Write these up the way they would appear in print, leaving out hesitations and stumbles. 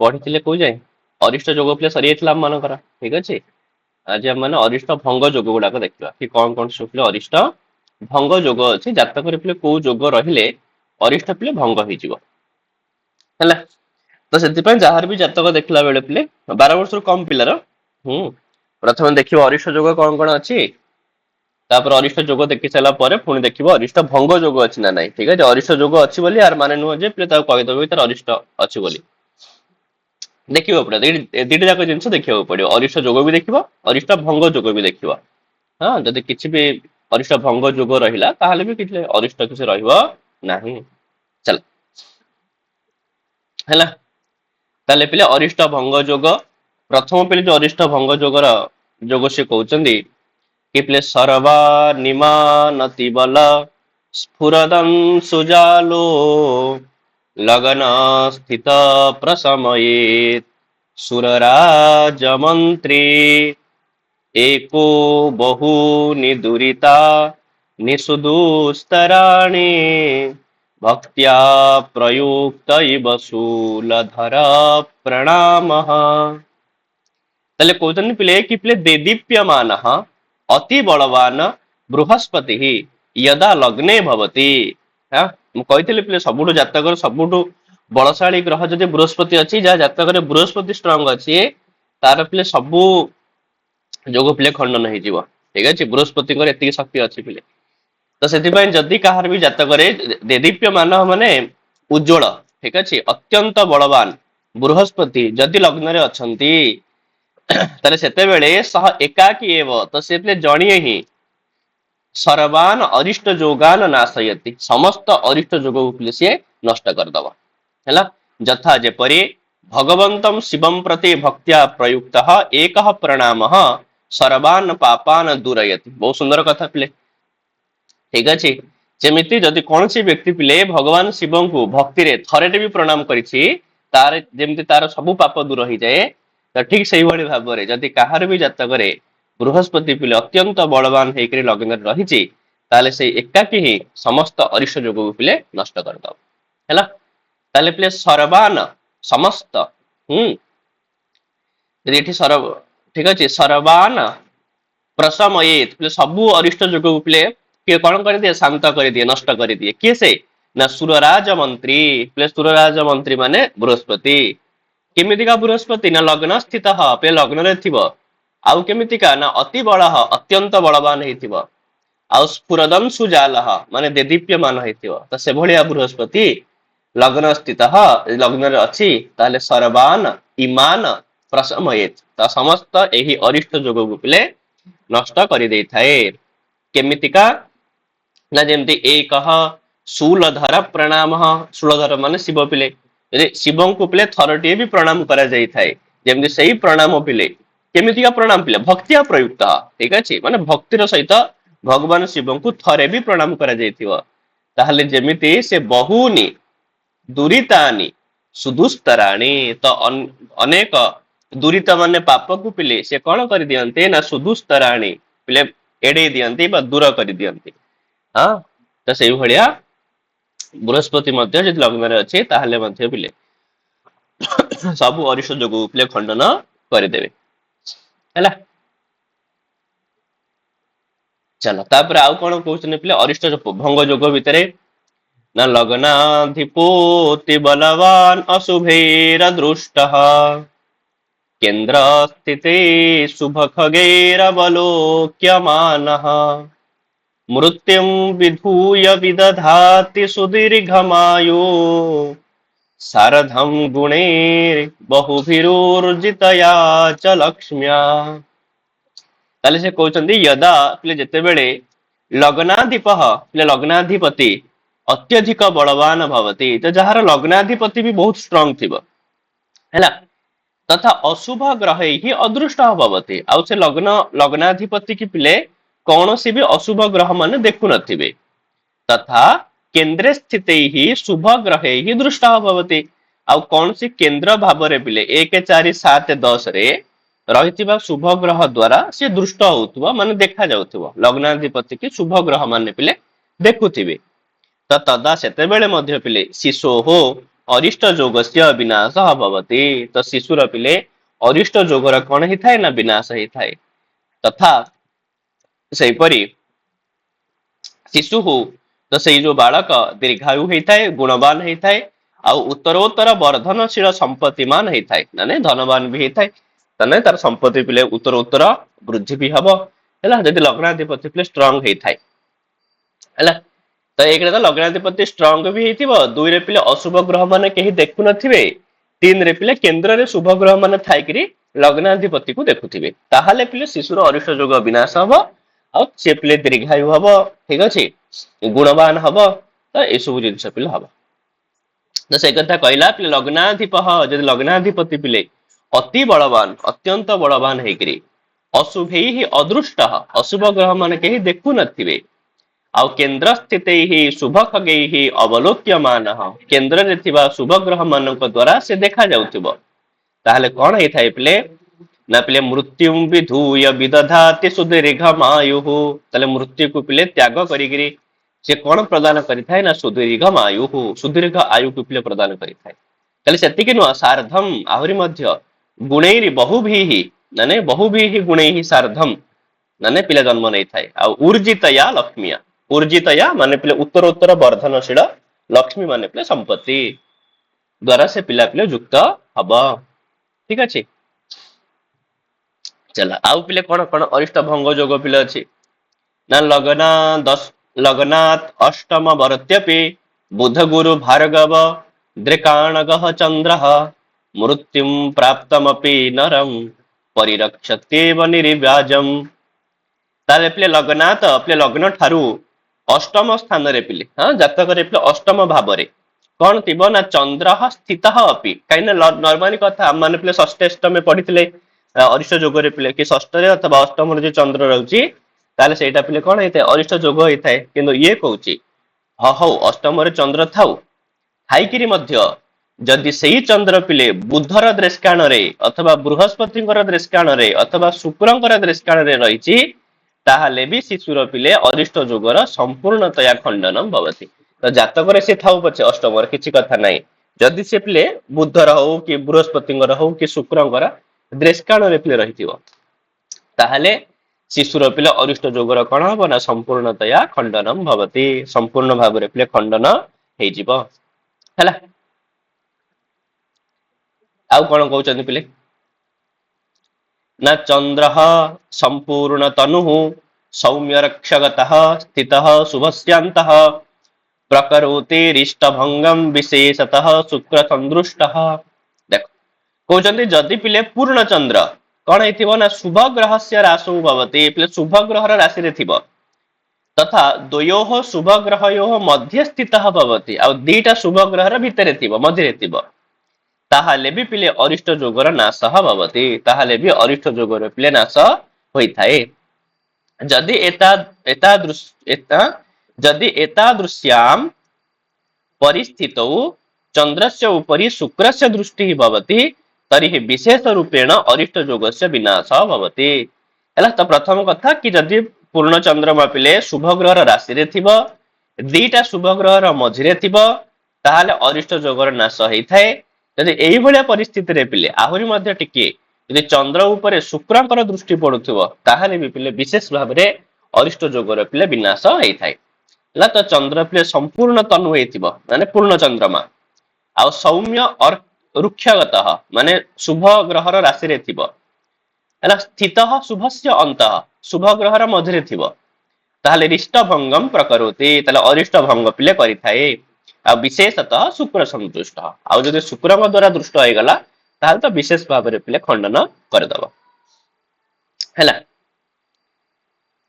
पढ़ी कौ जाए अरिष्ट जोग पे सरी जाइए आम मनकर ठीक अच्छे। आज आम मैंने अरिष्ट भंग जोग गुड़ाक देखा कि कौन कौन सब पे अरिष्ट भंग जोग अच्छे जातक पे कौ जोग रे अरिष्ट पे भंग है तो से जार भी जातक देखला बेले पे 12 वर्ष कम पिलार प्रथम देखिए अरिष्ट जोग कौन कौन अच्छी तापर अरिष्ट जोग देखी सारा पुणी देखिए अरिष्ट भंग जोग अच्छी ना ना ठीक है अरिष्ट जोग अच्छी बोली यार माने नुह जे कहीदेव तार अरिष्ट अच्छी बोली देखिए पड़े दीटा जाक जिन देखा पड़ो अरिष्ट जोग भी देखिए अरिष्ट भंग जोग भी देखिए हाँ जदि किसी भी अरिष्ट भंग जोग रहा भी किसी अरिष्ट किसी रहा चल है ताले पे अरिष्ट भंग जोग प्रथम पे जो अरिष्ट भंग जोगर जोग से कहते कि पे सर्वा निमानति बल स्फुरदं सुजालो लगन स्थित प्रशमयेत सुरराज मंत्री एको बहुनि दुरिता निसुदुस्तराणि भक्त्या प्रयुक्त इव शूलधर प्रणामः ताले कहते पिले कि पिले देदीप्यमान अति बलवान बृहस्पति यदा लग्ने भवति हाँ मुझे पिले सबुठु जातक सबुठु बलशाली ग्रह जदि बृहस्पति अच्छी जहाँ जातक बृहस्पति स्ट्रंग अच्छी तार पिले सबू जोग पिले खंडन हो ठीक अच्छे बृहस्पति एति शक्ति अच्छी पिले तो से जदि कहार भी जातक देदीप्यमान माने उज्ज्वल ठीक अच्छे अत्यंत बलवान बृहस्पति जदि लग्न अच्छी ताले सेतेबेले सह एकाकी एव तो से जणिए ही सर्वान अरिष्ट जोगान नाशयति समस्त अरिष्ट जोग सी नष्ट करदब है जथा जेपरी भगवंतम शिवम प्रति भक्त्या प्रयुक्त एक प्रणाम सर्वान पापान दूरयति बहुत सुंदर कथा पिले ठीक अच्छे जमीती जदि कौन सी व्यक्ति पिले भगवान शिव को भक्ति रे थरेटे भी प्रणाम करिछि तार जेमती तार सबु पाप दूर हो जाए तो ठीक से भाव में जदि कहार भी जातक बृहस्पति पिले अत्यंत बलवान होकर लग्न रही ताले से एकाकी ही समस्त अरिष्ट जोग पिले नष्ट करदब है ताले पिले सर्वान समस्त यदि सर्व ठीक अच्छे सर्वान प्रशमयेत पिले सबू अरिष्ट जोग पिले किए कौन कर दिए शांत कर दिए नष्ट कर दिए किए से ना सुरराज मंत्री पिले सुरराज मंत्री माने बृहस्पति केमितिका बृहस्पति ना लग्न स्थित पे लग्न रे थिबो आउ केमितिका ना अति बल अत्यंत बलवान हेतिबो आउ स्फुरदन सुजाल माने देदीप्यमान हेतिबो तो से भलिया बृहस्पति लग्न स्थित लग्न रे अछि ताले सर्वान इमान प्रशमयेत तो समस्त एही अरिष्ट जोग को पिले नष्ट कर दे थाए केमितिका ना जेमती एक शूलधर प्रणाम शूलधर माने शिव पिले यदि शिव को पिले थरटीए भी प्रणाम करा जाई थाए जेमती सही प्रणाम पिले केमितिका प्रणाम पिले भक्तिया प्रयुक्त ठीक अच्छे माने भक्तिर सहित भगवान शिव को थरे भी प्रणाम करा जाइथिबो ताहले जेमिति से बहुनी दुरितानी सुदुस्तराणी तो अनेक दुरित माने पाप को पिले से कौन कर दियंते ना सुदुस्तराणी पिले एडे दियंती बा दूर कर दियंती हाँ तो से भलिया बृहस्पति मध्य जदि लग्न अच्छे ताहले मध्य पिले सबू अरिष्ट जोग पिले खंडन करदेवे है चलो तापर आउ कौन कहते पिले अरिष्ट भंग जोग भितर न लग्नाधिपोति बलवान अशुभेर दृष्ट केन्द्र स्थिते शुभ खगेर बलोक्यमानः मृत्युं विधूय विदधाति सुदीर्घमायो सारधम गुणेर बहुभिरोर्जितया च लक्ष्म्या ताले से कहते यदा पिले जेते बेले लग्नाधिप पिले लग्नाधिपति अत्यधिक बलवान भवति तो जार लग्नाधिपति भी बहुत स्ट्रांग थिबो हैला तथा अशुभ ग्रह ही अदृष्ट भवति आउ से लग्नाधिपति की पिले कौन सी भी अशुभ ग्रह माने देखु नथिबे तथा केंद्रे स्थित ही शुभ ग्रह ही दृष्ट भवति आउ कौन सी केंद्र भाव रे पिले 1 4 7 10 रे रही शुभ ग्रह द्वारा सी दृष्ट होउथबो माने देखा जाउथबो लग्नाधिपति की शुभ ग्रह माने पिले देखुथिबे तो तदा सेते बेले मध्य पिले शिशो हो अरिष्ट जोगस्य विनाशः भवति। तो शिशुर पिले अरिष्ट जोगर कौन ही थाए ना विनाश ही थाए। तथा सेपरी शिशु तो से जो बालक दीर्घायु होता है, गुणवान होता है, आ उत्तरोत्तर वर्धनशील संपत्तिमान होता है, माने धनवान भी होता है। तने तार संपत्ति पिले उत्तरोत्तर वृद्धि भी हबो हैला जदि लग्नाधिपति पिले स्ट्रांग होता है हैला। तो एक रे तो लग्नाधिपति स्ट्रांग भी हेतिबो, दुई रे पिले अशुभ ग्रह माने केही देखु नथिबे, तीन रे पिले केंद्र रे शुभ ग्रह माने थाइकरी लग्नाधिपति को देखुथिबे, ताहाले पिले शिशुर अरिष्ट जोग विनाश हबो आ से पिले दीर्घायु हबो। ठीक अछि, गुणवान हबो। तो ए सब जिंस पिले हबो। तो से कथा कहला पिले लग्नाधिप जदि लग्नाधिपति पिले अति बलवान अत्यंत बलवान हेकरी अशुभै ही अदृष्ट अशुभ ग्रह माने केही देखु नथिबे आउ केंद्र स्थित ही शुभ खगे ही अवलोक्यमान केंद्र रे थिबा शुभ ग्रह मानक द्वारा से देखा जाउथिबो, ताहले कोन हे थाए पिले ना पिले मृत्यु विधूय विदधाति सुदीर्घमायु। ताले मृत्यु को पिले त्याग करिगिरी से कोन प्रदान करि थाए ना सुदीर्घमायु, सुदीर्घ आयु को पिले प्रदान करि थाए। ताले सेतिके नु सार्धम आहुरी मध्य गुणैरि बहुभिहि माने बहुभिहि गुणैहि सार्धम माने पिले जन्म नै थाए। आ ऊर्जितया लक्ष्मीया, ऊर्जितया माने पिले उत्तरोत्तर वर्धनशील लक्ष्मी माने पिले संपत्ति द्वारा से पिला पिले युक्त हब। ठीक अछि। चला आउ पिले कोन कोन अरिष्ट भंग जोग पिले अछि ना लग्नात् अष्टम वरत्यपि बुध गुरु भार्गव दृकाणगः चंद्रः मृत्युं प्राप्तमपि नरं परिरक्षत्येव निर्व्याजम्। ताले पिले लग्नात् पिले लग्न ठारू अष्टम स्थान रे पिले हां जातक रे पिले अष्टम भाव रे कोन थिबो ना चंद्रः स्थितः अपि काइना नॉर्मली कथा माने पिले षष्ठ अष्टम पढिथिले अरिष्ट जोग रे पिले कि षष्ठ रे अथवा अष्टम रे जे चंद्र रहउची ताले सेटा पिले कोन हेते अरिष्ट जोग हेताए। किंतु ये कहउची हौ अष्टम रे चंद्र थाउ थाइकिरी मध्य जदि सेही चंद्र पिले बुधर दृष्काण रे अथवा बृहस्पतिଙ୍କର दृष्काण रे अथवा शुक्रଙ୍କର दृष्काण रे रहिची ताहले भी शिशुर पिले अरिष्ट जोगर संपूर्णतया खंडनम भवति। तो जातक रे से थाउ पछे अष्टम रे किछि कथा नाही, जदि से पिले बुधर हो कि बृहस्पतिଙ୍କର हो कि शुक्रଙ୍କର दृष्काण रे पिले रहिथिबो ताहले शिशुर पिले अरिष्ट जोगर कोन हबो ना संपूर्णतया खंडनम भवति, संपूर्ण भाव रे पिले खंडन हेइ जिवो हैला। आउ कोन कहउचନ୍ତି पिले ना चंद्रः संपूर्ण तनुः सौम्य रक्षगतः स्थितः शुभस्यांतः प्रकरोति रिष्टभंगम विशेषतः शुक्र संदृष्टः। देखो कहउचନ୍ତି जदि पिले पूर्ण चंद्र कोन हेथिबो ना शुभ ग्रहस्य राशौ भवति, पिले शुभ ग्रहर राशि रे थिबो तथा द्वयोः शुभ ग्रहयोः मध्ये स्थितः भवति आ दीटा शुभ ग्रहर भितरे थिबो मध्ये रे थिबो ताहाले भी पिले अरिष्ट जोगर नाश भवति, ताहाले भी अरिष्ट जोगर पिले नाश होइथाए। जदि जदि एतादृश्याम परिस्थितौ चंद्रस्य उपरि शुक्रस्य दृष्टि भवति तर्हि विशेष रूपेण अरिष्ट जोगस्य विनाश भवति हैला। तो प्रथम कथा कि जदि पूर्ण चंद्रमा पिले शुभ ग्रहर राशि रे थिबो दीटा शुभ ग्रहर मझि रे थिबो ताहाले अरिष्ट जोगर नाश होइथाए। जदि एही भलिया परिस्थिति रे पिले आहुरी मध्य टिके जदि चंद्र उपरे शुक्रଙ୍କର दृष्टि पडुथिबो ताहाले भी पिले विशेष भाव रे अरिष्ट जोगर पिले विनाश होइथाए ला। तो चंद्र पिले संपूर्ण तनु हेतिबो माने पूर्ण चंद्रमा आ सौम्य और रुक्षगतः माने शुभ ग्रहर राशि रे थिबो हैला। स्थितः शुभस्य अंतः शुभ ग्रहर मझि रे थिबो ताहाले रिष्ट भंगम प्रकरोति ताले अरिष्ट भंग पिले करिथाए आ विशेषतः शुक्र संतुष्ट आ जदि शुक्र द्वारा दृष्ट हो गला ताहाले तो विशेष भाव रे पिले खंडन कर दबो हैला।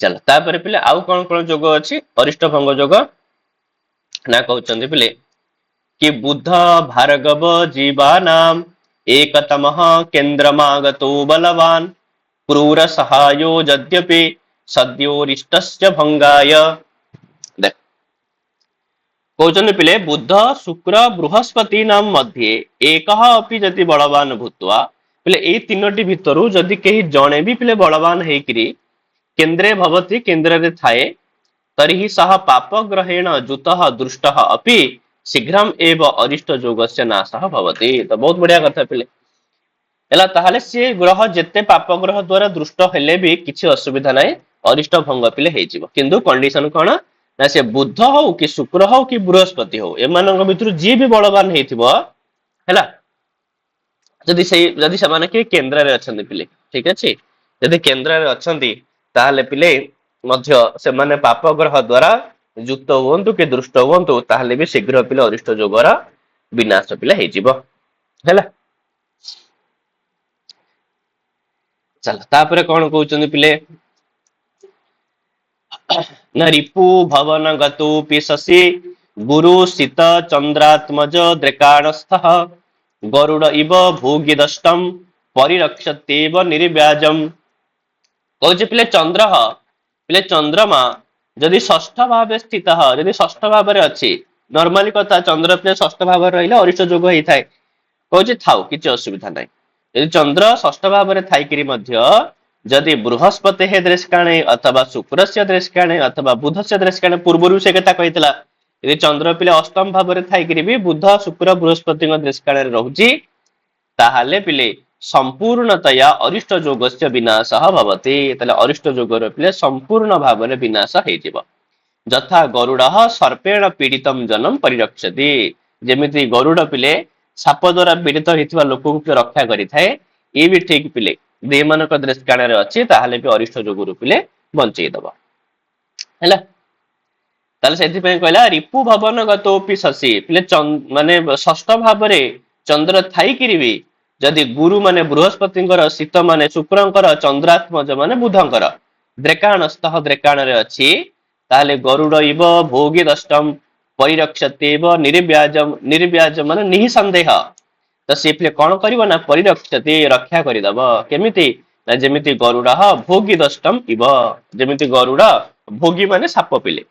चल तापर पिले आउ कोन कोन जोग अछि अरिष्ट भंग जोग ना कहउचंदी पिले कि बुध भार्गव जीवानाम एकतमः केंद्रमागतो बलवान क्रूर सहायो यद्यपि सद्योरिष्टस्य भंगाय। देख कहउचंदी पिले बुध शुक्र बृहस्पति नाम मध्ये एकः अपि जति बलवान भूत्वा पिले ए तीनोटी भितरु जदि केही जणे भी पिले बलवान हेकिरी केंद्रे भवति केंद्र रे थाए तर्हि सह पाप ग्रहेण जुतः दृष्टः अपि शीघ्रम एव अरिष्ट जोगस्य नाशः भवति। तो बहुत बढ़िया कथा पिले ହେଲା। ତାହେଲେ ସେ ଗ୍ରହ ଯେତେ ପାପ ଗ୍ରହ ଦ୍ୱାରା ଦୃଷ୍ଟ ହେଲେ ବି କିଛି ଅସୁବିଧା ନାହିଁ, ଅରିଷ୍ଟ ଭଙ୍ଗ ପିଲେ ହେଇଯିବ। କିନ୍ତୁ କଣ୍ଡିସନ କଣ ନା ସେ ବୁଧ ହଉ କି ଶୁକ୍ର ହଉ କି ବୃହସ୍ପତି ହଉ ଏମାନଙ୍କ ଭିତରୁ ଯିଏ ବି ବଳବାନ ହେଇଥିବ ହେଲା, ଯଦି ସେମାନେ କିଏ କେନ୍ଦ୍ରରେ ଅଛନ୍ତି ପିଲେ, ଠିକ ଅଛି, ଯଦି କେନ୍ଦ୍ରରେ ଅଛନ୍ତି ତାହେଲେ ପିଲେ ମଧ୍ୟ ସେମାନେ ପାପ ଗ୍ରହ ଦ୍ୱାରା ଯୁକ୍ତ ହୁଅନ୍ତୁ କି ଦୃଷ୍ଟ ହୁଅନ୍ତୁ ତାହେଲେ ବି ଶୀଘ୍ର ପିଲେ ଅରିଷ୍ଟ ଯୋଗର ବିନାଶ ପିଲେ ହେଇଯିବ ହେଲା। ଚାଲ ତାପରେ କଣ କହୁଛନ୍ତି ପିଲେ ନା ରିପୁ ଭବନ ଗତୁ ପିଶସି ଗୁରୁ ଶୀତ ଚନ୍ଦ୍ରାତ୍ମଜ ଦ୍ରେକାଣସ୍ଥ ଗରୁଡ ଇବ ଭୂଗି ଦଷ୍ଟମ ପରିରକ୍ଷତେବ ନିର୍ବ୍ୟାଜମ। କହୁଛି ପିଲେ ପିଲେ ଚନ୍ଦ୍ରମା ଯଦି ଷଷ୍ଠ ଭାବେ ସ୍ଥିତ, ଯଦି ଷଷ୍ଠ ଭାବରେ ଅଛି, ନର୍ମାଲି କଥା ଚନ୍ଦ୍ର ପିଲେ ଷଷ୍ଠ ଭାବରେ ରହିଲେ ଅରିଷ୍ଟ ଯୋଗ ହେଇଥାଏ। କହୁଛି ଥାଉ କିଛି ଅସୁବିଧା ନାହିଁ। ଯଦି ଚନ୍ଦ୍ର ଷଷ୍ଠ ଭାବରେ ଥାଇକିରି ମଧ୍ୟ ଯଦି ବୃହସ୍ପତି ହେ ଦୃଷ୍କାଣେ ଅଥବା ଶୁକ୍ରସ୍ୟ ଦୃଷ୍କାଣେ ଅଥବା ବୁଧସ୍ୟ ଦୃଷ୍କାଣେ, ପୂର୍ବରୁ ସେ କଥା କହିଥିଲା ଯଦି ଚନ୍ଦ୍ର ପିଲେ ଅଷ୍ଟମ ଭାବରେ ଥାଇକିରି ବି ବୁଧ ଶୁକ୍ର ବୃହସ୍ପତିଙ୍କ ଦୃଷ୍କାଣରେ ରହୁଛି ତାହେଲେ ପିଲେ ସମ୍ପୂର୍ଣ୍ଣତୟା ଅରିଷ୍ଟ ଯୋଗସ୍ୟ ବିନାଶ ଭବତି। ତାହେଲେ ଅରିଷ୍ଟ ଯୋଗର ପିଲେ ସମ୍ପୂର୍ଣ୍ଣ ଭାବରେ ବିନାଶ ହେଇଯିବ। ଯଥା ଗରୁଡ ସର୍ପେଣ ପୀଡିତମ ଜନମ ପରିରକ୍ଷତି, ଯେମିତି ଗରୁଡ ପିଲେ ସାପ ଦ୍ୱାରା ପୀଡିତ ହେଇଥିବା ଲୋକଙ୍କୁ ରକ୍ଷା କରିଥାଏ, ଇଏ ବି ଠିକ ପିଲେ ଦେହ ମାନଙ୍କ ଦୃଷ୍କାଣରେ ଅଛି ତାହେଲେ ବି ଅରିଷ୍ଟ ଯୋଗରୁ ପିଲେ ବଞ୍ଚେଇ ଦବ ହେଲା। ତାହେଲେ ସେଥିପାଇଁ କହିଲା ରିପୁ ଭବନ ଗତୋପି ଶଶୀ, ପିଲେ ମାନେ ଷଷ୍ଠ ଭାବରେ ଚନ୍ଦ୍ର ଥାଇକିରି ବି ଯଦି ଗୁରୁ ମାନେ ବୃହସ୍ପତିଙ୍କର, ଶୀତ ମାନେ ଶୁକ୍ରଙ୍କର, ଚନ୍ଦ୍ରାତ୍ମଜ ମାନେ ବୁଧଙ୍କର ଦ୍ରେକାଣସ୍ଥ ଦ୍ରେକାଣରେ ଅଛି ତାହେଲେ ଗରୁଡ ଇବ ଭୋଗୀ ଦଷ୍ଟମ ପରିରକ୍ଷତେବ ନିର୍ବ୍ୟାଜମ, ନିର୍ବ୍ୟାଜ ମାନେ ନିଃସନ୍ଦେହ, ତ ସେ ପିଲେ କଣ କରିବ ନା ପରିରକ୍ଷତେ ରକ୍ଷା କରିଦବ। କେମିତି ନା ଯେମିତି ଗରୁଡ ଭୋଗୀ ଦଷ୍ଟମ ଇବ, ଯେମିତି ଗରୁଡ ଭୋଗୀ ମାନେ ସାପ ପିଲେ,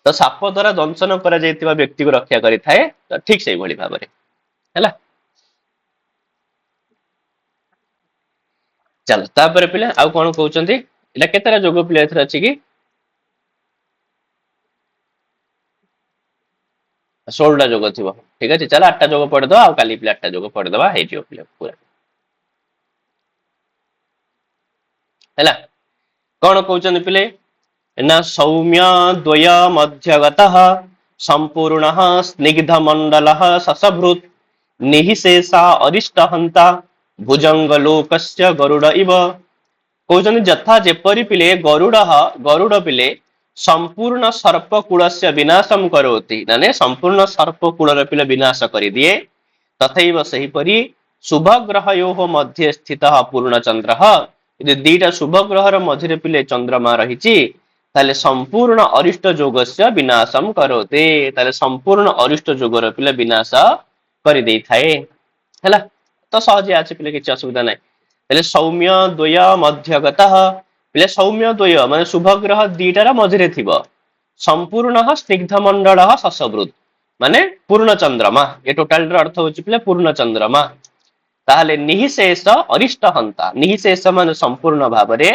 ତ ସାପ ଦ୍ୱାରା ଦଂଶନ କରାଯାଇଥିବା ବ୍ୟକ୍ତିକୁ ରକ୍ଷା କରିଥାଏ, ତ ଠିକ ସେଇଭଳି ଭାବରେ ହେଲା। ଚାଲ ତାପରେ ପିଲା ଆଉ କଣ କହୁଛନ୍ତି, ଏଇଟା କେତେଟା ଯୋଗ ପିଲା ଏଥିରେ ଅଛି କି 16ଟା ଯୋଗ ଥିବ। ଠିକ ଅଛି, ଚାଲ 8ଟା ଯୋଗ ପଢିଦବା ଆଉ କାଲି ପିଲା 8ଟା ଯୋଗ ପଢିଦବା, ହେଇଯିବ ପିଲା ପୁରା ହେଲା। କଣ କହୁଛନ୍ତି ପିଲେ ନା ସୌମ୍ୟ ଦ୍ୱୟ ମଧ୍ୟଗତ ସମ୍ପୂର୍ଣ୍ଣ ସ୍ନିଗ୍ଧ ମଣ୍ଡଳ ଶଶଭୃତ ନିଃଶେଷା ଅରିଷ୍ଟ ହନ୍ତା ଭୁଜଙ୍ଗ ଲୋକସ୍ୟ ଗରୁଡ ଇବ। କହୁଛନ୍ତି ଯଥା ଯେପରି ପିଲେ ଗରୁଡ ପିଲେ ସମ୍ପୂର୍ଣ୍ଣ ସର୍ପ କୂଳସ୍ୟ ବିନାଶମ କରନ୍ତି, ମାନେ ସମ୍ପୂର୍ଣ୍ଣ ସର୍ପ କୂଳର ପିଲେ ବିନାଶ କରିଦିଏ, ତଥୈବ ସେହିପରି ଶୁଭ ଗ୍ରହୟୋ ମଧ୍ୟ ସ୍ଥିତ ପୂର୍ଣ୍ଣ ଚନ୍ଦ୍ର, ଯଦି ଦିଟା ଶୁଭ ଗ୍ରହର ମଝିରେ ପିଲେ ଚନ୍ଦ୍ରମା ରହିଛି ତାହେଲେ ସମ୍ପୂର୍ଣ୍ଣ ଅରିଷ୍ଟ ଯୋଗସ୍ୟ ବିନାଶମ କରତେ, ତାହେଲେ ସମ୍ପୂର୍ଣ୍ଣ ଅରିଷ୍ଟ ଯୋଗର ପିଲେ ବିନାଶ କରିଦେଇଥାଏ ହେଲା। ତ ସହଜ ଅଛି ପିଲେ କିଛି ଅସୁବିଧା ନାହିଁ। ହେଲେ ସୌମ୍ୟ ଦ୍ୱୟ ମଧ୍ୟଗତ, ପିଲେ ସୌମ୍ୟ ଦ୍ୱୟ ମାନେ ଶୁଭ ଗ୍ରହ ଦିଟାର ମଝିରେ ଥିବ, ସମ୍ପୂର୍ଣ୍ଣ ସ୍ନିଗ୍ଧ ମଣ୍ଡଳ ଶଶବୃତ ମାନେ ପୂର୍ଣ୍ଣ ଚନ୍ଦ୍ରମା, ଏ ଟୋଟାଲ ର ଅର୍ଥ ହଉଛି ପିଲେ ପୂର୍ଣ୍ଣ ଚନ୍ଦ୍ରମା। ତାହେଲେ ନିଃଶେଷ ଅରିଷ୍ଟ ହନ୍ତା, ନିଃଶେଷ ମାନେ ସମ୍ପୂର୍ଣ୍ଣ ଭାବରେ,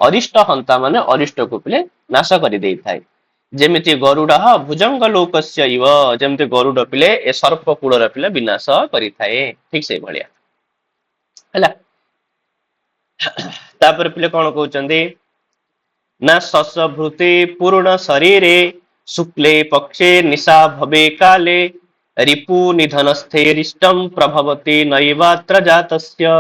ଅରିଷ୍ଟ ହନ୍ତା ମାନେ ଅରିଷ୍ଟକୁ ପିଲେ ନାଶ କରିଦେଇଥାଏ। ଯେମିତି ଗରୁଡ ଭୁଜଙ୍ଗ ଲୋକସ୍ୟ ଇବ, ଯେମିତି ଗରୁଡ ପିଲେ ଏ ସର୍ପ କୂଳର ପିଲେ ବିନାଶ କରିଥାଏ, ଠିକ ସେଇଭଳିଆ ହେଲା। ତାପରେ ପିଲେ କଣ କହୁଛନ୍ତି ନା ଶଶଭୃତେ ପୂର୍ଣ୍ଣ ଶରୀରେ ଶୁକ୍ଲେ ପକ୍ଷେ ନିଶା ଭବେ କାଲେ ରିପୁ ନିଧନସ୍ଥେରିଷ୍ଟମ ପ୍ରଭବତେ ନୈବାତ୍ର ଜାତସ୍ୟ।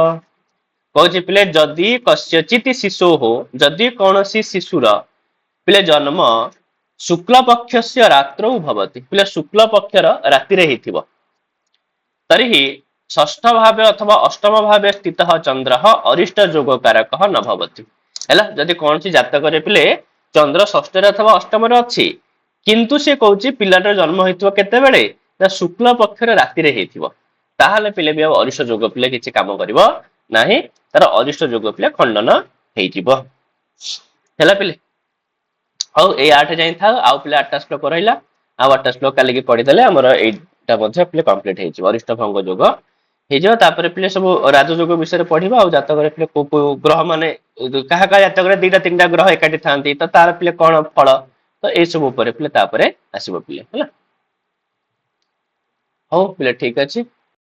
କହୁଛି ପିଲେ ଯଦି କସ୍ୟଚିତ ଶିଶୁ ହଉ, ଯଦି କୌଣସି ଶିଶୁର ପିଲେ ଜନ୍ମ ଶୁକ୍ଲ ପକ୍ଷସ୍ୟ ରାତ୍ରୌ ଭବତି, ପିଲେ ଶୁକ୍ଲ ପକ୍ଷର ରାତିରେ ହେଇଥିବ, ତରିହି ଷଷ୍ଠ ଭାବେ ଅଥବା ଅଷ୍ଟମ ଭାବେ ସ୍ଥିତ ଚନ୍ଦ୍ର ଅରିଷ୍ଟ ଯୋଗ କାରକ ନ ଭବତି ହେଲା। ଯଦି କୌଣସି ଜାତକରେ ପିଲେ ଚନ୍ଦ୍ର ଷଷ୍ଠରେ ଅଥବା ଅଷ୍ଟମରେ ଅଛି କିନ୍ତୁ ସେ କହୁଛି ପିଲାଟା ଜନ୍ମ ହେଇଥିବ କେତେବେଳେ ନା ଶୁକ୍ଲ ପକ୍ଷର ରାତିରେ ହେଇଥିବ, ତାହେଲେ ପିଲେ ବି ଆଉ ଅରିଷ୍ଟ ଯୋଗ ପିଲେ କିଛି କାମ କରିବ ନାହିଁ, ତାର ଅରିଷ୍ଟ ଯୋଗ ପିଲେ ଖଣ୍ଡନ ହେଇଯିବ ହେଲା ପିଲେ। ହଉ ଏଇ 8 ଯାଇ ଥାଉ, ଆଉ ପିଲା 8ଟା ଶ୍ଲୋକ ରହିଲା, ଆଉ 8ଟା ଶ୍ଲୋକ କାଲିକି ପଢିଦେଲେ ଆମର ଏଇଟା ମଧ୍ୟ ପିଲେ କମ୍ପ୍ଲିଟ ହେଇଯିବ, ଅରିଷ୍ଟ ଭଙ୍ଗ ଯୋଗ ହେଇଯିବ। ତାପରେ ପିଲେ ସବୁ ରାଜଯୋଗ ବିଷୟରେ ପଢିବା, ଆଉ ଜାତକରେ ପିଲେ କୋଉ କୋଉ ଗ୍ରହ ମାନେ କାହା କାହା ଜାତକରେ 2ଟା 3ଟା ଗ୍ରହ ଏକାଠି ଥାନ୍ତି ତ ତାର ପିଲେ କଣ ଫଳ, ତ ଏଇ ସବୁ ଉପରେ ପିଲେ ତାପରେ ଆସିବ ପିଲେ ହେଲା। ହଉ ପିଲା ଠିକ ଅଛି।